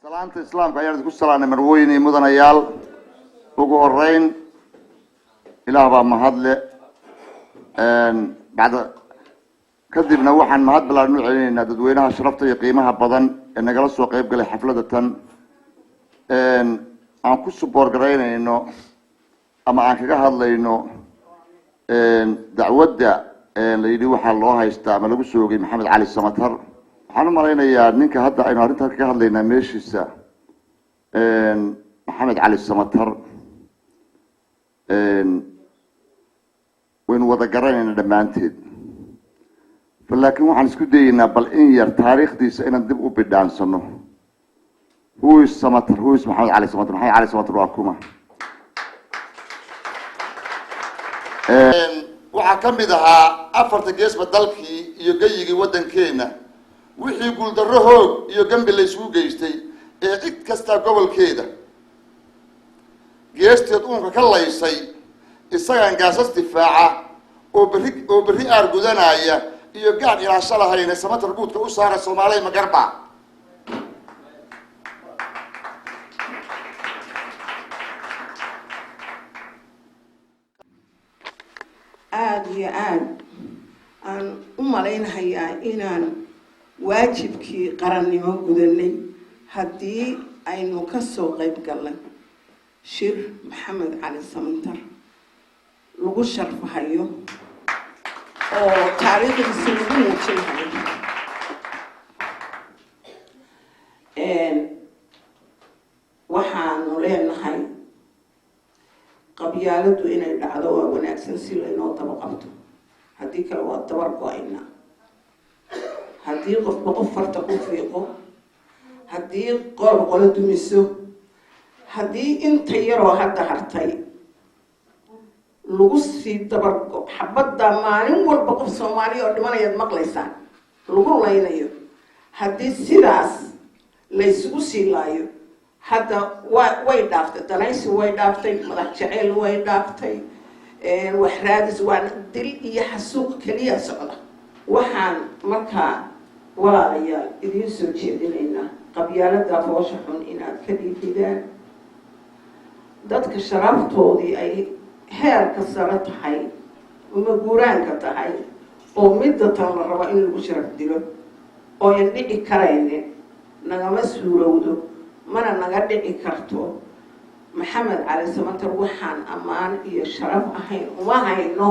salaanta islaamka ayaan ku salaanay marweyne mudanayaal ugu horeyn ilaah baa mahadle bacda kadibna waxaan mahad balaaran u celinaynaa dadweynaha sharafta iyo qiimaha badan ee nagala soo qayb galay xafladda tan aan ku support gareynayno ama aan kaga hadlayno dacwadda la yidhi waxaa loo haystaa ama lagu soogay maxamed cali samatar. waxaan u malaynayaa ninka hadda aynu arrintan kaga hadlaynaa meeshiisa maxamed cali samatar waynu wada garanayna dhammaanteed, laakiin waxaan isku dayeynaa bal in yar taariikhdiisa inaan dib u bidhaansano. who is samatar? who is maxamed cali samatar? maxamed cali samatar waa kuma? waxaa ka mid ahaa afarta geesba dalkii iyo gayigii waddankeena wixii guuldarro hoog iyo gambi la isugu geystay ee cid kasta gobolkeeda geesteed uunka ka laysay isagaan gaasas difaaca oo berri aar gudanaya iyo gaadh ilaasho lahayna samatar guudka u saara Soomaaliya magarba. aad iyo aad aan u malaynayaa inaan waajibkii qarannimo gudanay haddii aynu ka soo qayb galnay shir maxamed cali samatar lagu sharfahayo oo taariikhdiisa lagu muujinayo. waxaanu leenahay qabyaaladu inay dhacdo waa wanaagsan si laynoo daba qabto, haddii kale waa dabar go-ayna. haddii qofba qof farta ku fiiqo, haddii qolo dumiso, haddii inta yaroo hadda hartay lagu sii dabargo xabadda maalin walba qof Soomaaliya oo dhimanayaad maqlaysaan lagu laynayo, haddii sidaas laysugu sii laayo hadda way dhaaftay danaysi, way dhaaftay madax jaceyl, way dhaaftay wax raadis, waa dil iyo xasuuq keliya socda. waxaan markaa walaalayaal idiin soo jeedinaynaa qabyaalada foosha xun inaad ka dhiididaan. dadka sharaftoodii ay heerka sare tahay uma guuraanka tahay oo midda tan la rabo in lagu sharaf dilo oo aan dhici karaynin nagama suurowdo mana naga dhici karto. maxamed cali samatar waxaan ammaan iyo sharaf ahayn uma hayno.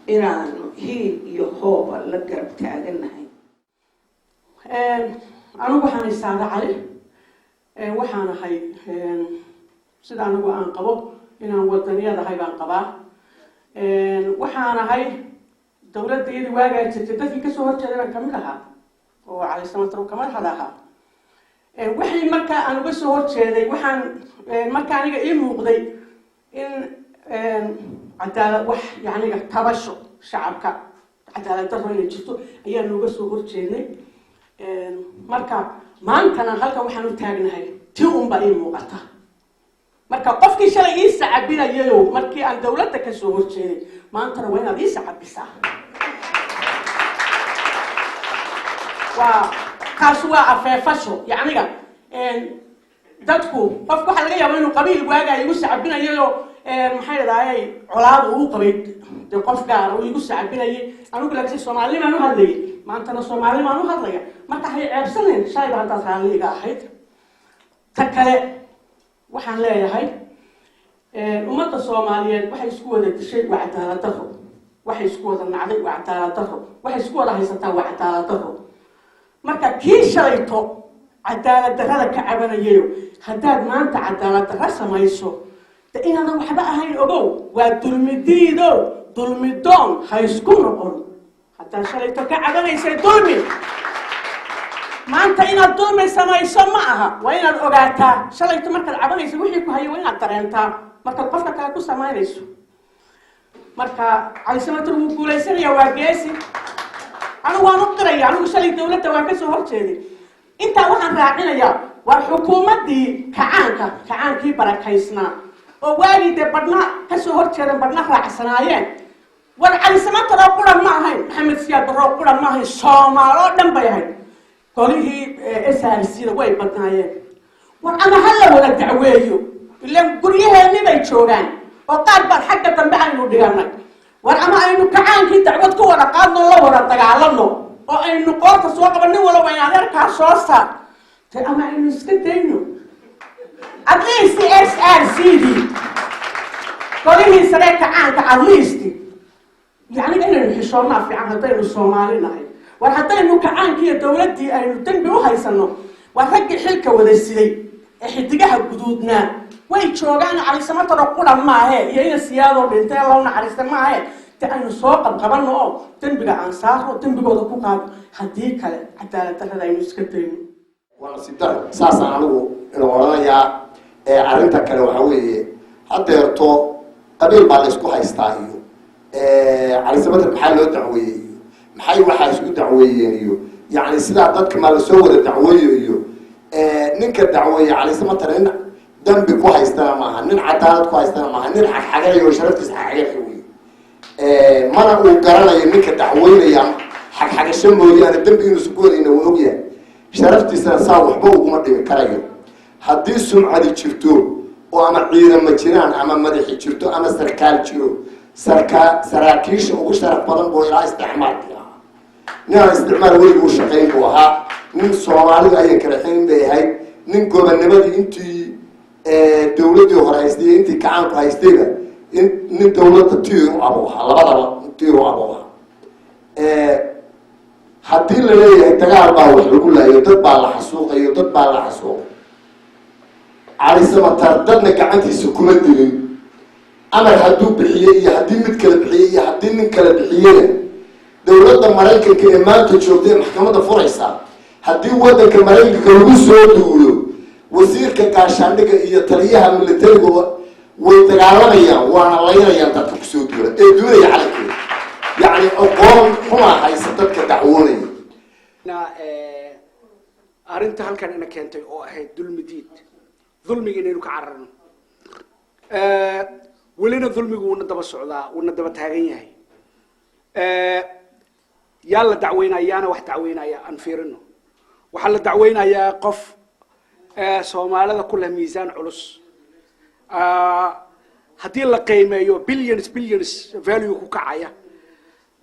inaanu hiil iyo hooba la garab taaganahay. anigu waxaan isaada cali waxaan ahay sida anigu aan qabo inaan wadaniyadahay baan qabaa. waxaan ahay dowladdeedii waagaa jirtay dadkii kasoo horjeeday baan kamid ahaa oo cali samatar ka madaxda ahaa. wixii markaa aan uga soo horjeeday waxaan markaa aniga ii muuqday in cadaalad wax yacniga tabasho shacabka cadaalad darro inay jirto ayaa nooga soo horjeednay. marka maantana halkan waxaan u taagnahay tii unbaa ii muuqata. marka qofkii shalay ii sacabinayayo markii aan dowladda ka soo horjeeday maantana waa inaad ii sacabisaa. kaas waa afeefasho yacniga dadku qofku waxaa laga yaabaa inuu qabiil waagaa igu sacabinayayo maxay dhahayay colaadu uu qabay dee qof gaara uu igu sacabinayay. anigu laakiin Soomaalimaan u hadlayay maantana Soomaalimaan u hadlaya. marka hay ceebsanayn shayba haddaad raalliga ahayd. ta kale waxaan leeyahay ummadda Soomaaliyeed waxay isku wada dishay waa cadaalad darro, waxay isku wada nacday waa cadaalad darro, waxay isku wada haysataa waa cadaalad darro. marka kii shalayto cadaalad darrada ka cabanayayo haddaad maanta cadaalad darro samayso de inaadan waxba ahayn ogow, waa dulmidiido dulmidoon ha isku noqon. haddaad shalayto ka cabanaysay dulmi maanta inaad dulmi samayso ma aha. waa inaad ogaataa shalayto markaad cabanayso wixii ku hayo waa inaad dareentaa markaad qofka kale ku samaynayso. marka cali samatar wuu guulaysanaya, waa geesi. anigu waan u qiraya, anigu shalay dowladda waan ka soo horjeeday. intaa waxaan raacinayaa waa xukuumaddii kacaankii barakaysnaa oo waagii dee badhna ka soo horjeedan badhna raacsanaayeen والعلي سمعت رقولا ما هي محمد سياد رقولا ما هي صومالو دم بيهاي قوليه اسهل السيرة وين بدنايين وأنا هلا ولا دعويه اللي قريها اللي بيتشوران وقال بالحق تنبع إنه ديالنا وأنا إنه كعان كي دعوتك ولا قادنا الله ولا تقالنا وإنه قارت السواق بني ولا وين على كاسوسا أما إنه سكتينه at least the SRCD قوليه سريع كعان at least يعني إنه الحشومة في عهدين الصومالي نهي وحتى إنه كعان كي دولتي إنه تنبعوا هيسنو ورجع حلكة وذا السلي إحدقها جدودنا ويتشوجان على سماء رقولا ما هي هي السيادة وبنتي الله نحرس ما هي تأني سوق قبلنا تنبقى عن ساعة وتنبقى ذكوكا هديك حتى تهذا يمسكتين وأنا سيدنا ساسا عنو إنه يا عرنتك كانوا حوي حتى يرتو قبل بعد أسبوع يستعيو على سماء المحل الدعوي محي واحد يسوي دعوي يعني سلا ضدك ما لسوى الدعوية ننك الدعوية على سما ترى دم كويس يستلم معها نن عدالة كويس يستلم معها نن حاجة وشرفت تسحق حاجة حلوة ما أنا وقرنا ننك الدعوية يا حاجة شمولي أنا دم بينسكوني إنه وجيه شرفت تساوي حبوب ومدي كرايو حديث سمعة دي شرتو وأنا عيدا مجنان أما مدح شرتو أما سركال شرو سراكيش وشرف بدن بويلا استحمال نعم استعمال ولي وشقين وها من صومالي أي كرحين بهاي من قبل نبدي أنتي دولتي وهرايستي أنتي كعان كهايستيها من دولة تيرو أبوها لبضر تيرو أبوها حتى اللي يتقال باوح يقول له يتبع الحسوق يتبع الحسوق على سما ترددنا كعنتي سكومة دلين أنا هدوب بحية هدين متكلم بحية هدين نكلم بحية دولة مرايكا كإمام تشوفين محكمة فريسة هدي ودك مرايكا كلو سودو وزير كاشاندك يطليها من التلقوا ويتقالميا وانا ليريا تدك سودو دولة على كده يعني أقوم هما هيستدك دعوني نا أرنت هل كان أنا كنت هاي ظلم جديد ظلم إنه كعرن ولنا ظلم وندب السعودة وندب تهاجين هاي يلا دعوينا يانا واحد دعوينا يا أنفيرنه وحل دعوينا يا قف سومالي كلها ميزان علوس هدي الله قيمة يو بليونز فاليو كعيا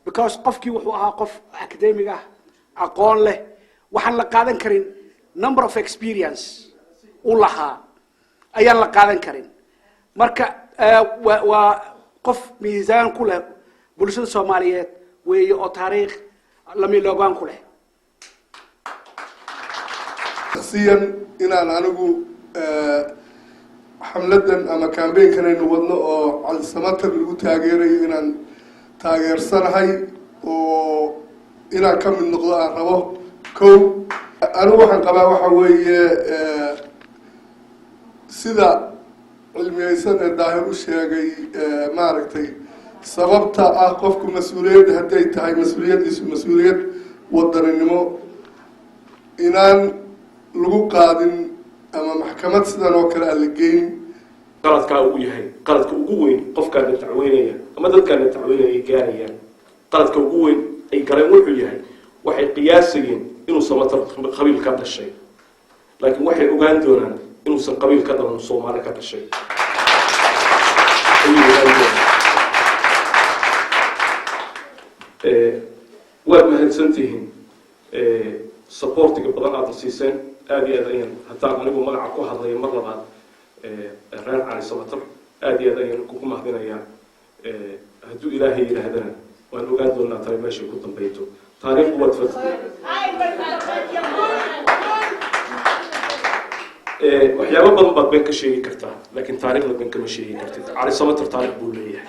because قفكي وحوها قف أكاديمية أقول له وحن لقادن كرين number of experience ولها أيان لقادن كرين مركا وقف ميزان كله بلشون الصوماليات ويو تاريخ لم يلقون كله. شخصيا إن أنا حملة أما كان بين كنا نودنا على السمات اللي تاجري إن تاجر صنعي وإن كم من نقطة رباه كو أنا واحد قبل وحوي سيدا الميزان الظاهر والشيء معركتي سببت أقفكم مسؤولية هديت هاي مسؤولية وضر النمو إنان لغو قادم أما محكمة سيدان وكرا اللقين قلت كأوي قلت كأوي قف كان التعوينية أما ذل كان التعوينية جاريا قلت كأوي أي كلام وحي وحي قياسيين إنه سمت قبيل كذا الشيء لكن وحي أوغاندونا إنه سن قبيل كذا من الصومال كذا الشيء وما هنسنتين سبورتك بدن على السيسان آدي أذين حتى نبغى ملعب كوه هذا مرة بعد الران على سمتر آدي أذين كوكما هذينا يا هدو إلهي إلى هذنا وأنو قادوا لنا ترى ماشي كتب بيته تاريخ وتفت وحياة بدن بين كشيء كرتها لكن تاريخ بين كم شيء كرتها على سمتر تاريخ بوليه